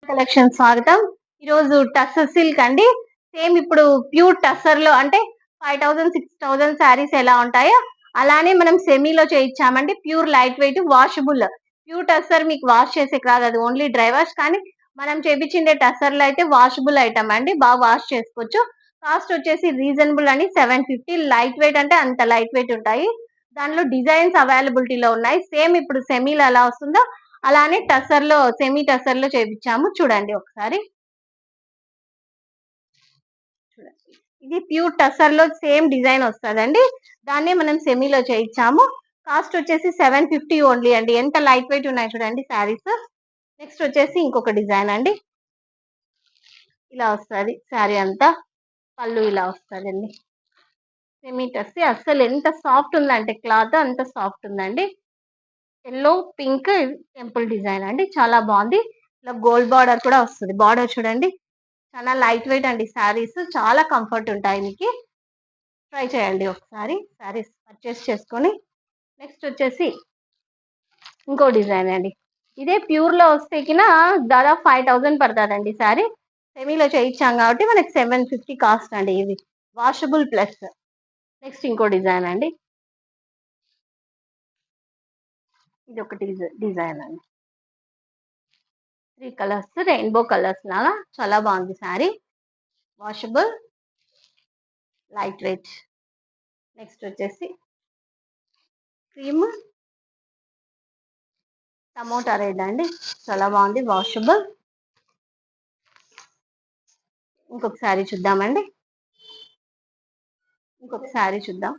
Collection స్వాగతం. ఈరోజు tussar silk అండి. సేమ్ ఇప్పుడు ప్యూర్ టస్సర్‌లో అంటే 5000, 6000 శారీస్ ఎలా ఉంటాయో అలానే మనం సెమీలో చేయించామండి. Pure light weight washable. Pure tussar మీకు వాష్ చేసేకి రాదు. అది ఓన్లీ డ్రై వాష్. కానీ మనం చేపించిండే టస్సర్‌లో అయితే వాషబుల్ ఐటమ్ అండి. బాగా వాష్ చేసుకోవచ్చు. కాస్ట్ వచ్చేసి రీజనబుల్ అండి. 750. లైట్ వెయిట్ అంటే అంత లైట్ వెయిట్ ఉంటాయి. దానిలో డిజైన్స్ అవైలబిలిటీలో ఉన్నాయి. సేమ్ ఇప్పుడు సెమీలో ఎలా వస్తుందో అలానే టస్సర్‌లో సెమీ టస్సర్‌లో చేపించాము. చూడండి ఒకసారి. చూడండి. ఇది ప్యూర్ టస్సర్‌లో సేమ్ డిజైన్ వస్తదండి. దాన్నే మనం సెమీలో చేయించాము. కాస్ట్ వచ్చేసి 750 ఓన్లీ అండి. ఎంత లైట్ వెయిట్ ఉన్నాయి చూడండి శారీస్. నెక్స్ట్ వచ్చేసి ఇంకొక డిజైన్ అండి. ఇలా వస్తది శారీ అంతా. పళ్ళు ఇలా వస్తదండి. సెమీ టస్సే అస్సలు ఎంత సాఫ్ట్ ఉందంటే క్లాత్ అంత సాఫ్ట్ ఉందండి. యెల్లో, పింక్ టెంపుల్ డిజైన్ అండి. చాలా బాగుంది. ఇలా గోల్డ్ బార్డర్ కూడా వస్తది. బార్డర్ చూడండి. చాలా లైట్ వెయిట్ అండి శారీస్. చాలా కంఫర్ట్ ఉంటాయి మీకు. ట్రై చేయండి ఒకసారి శారీస్ పర్చేస్ చేసుకొని. నెక్స్ట్ వచ్చేసి ఇంకో డిజైన్ అండి. ఇదే ప్యూర్‌లో వస్తే కిన దాదాపు 5000 పడతదండి శారీ. సెమీలో చేయించాం కాబట్టి మనకి 750 కాస్ట్ అండి ఇది. Washable plus. నెక్స్ట్ ఇంకో డిజైన్ అండి. ఇది ఒక డిజైన్ అండి. 3 కలర్స్ రెయిన్బో కలర్స్ లాగా చాలా బాగుంది sari. Washable, light weight. Next వచ్చేసి క్రీమ్ టమోటా రెడ్ అండి. చాలా బాగుంది వాషబుల్. ఇంకొక శారీ చూద్దామండి. ఇంకొక శారీ చూద్దాం.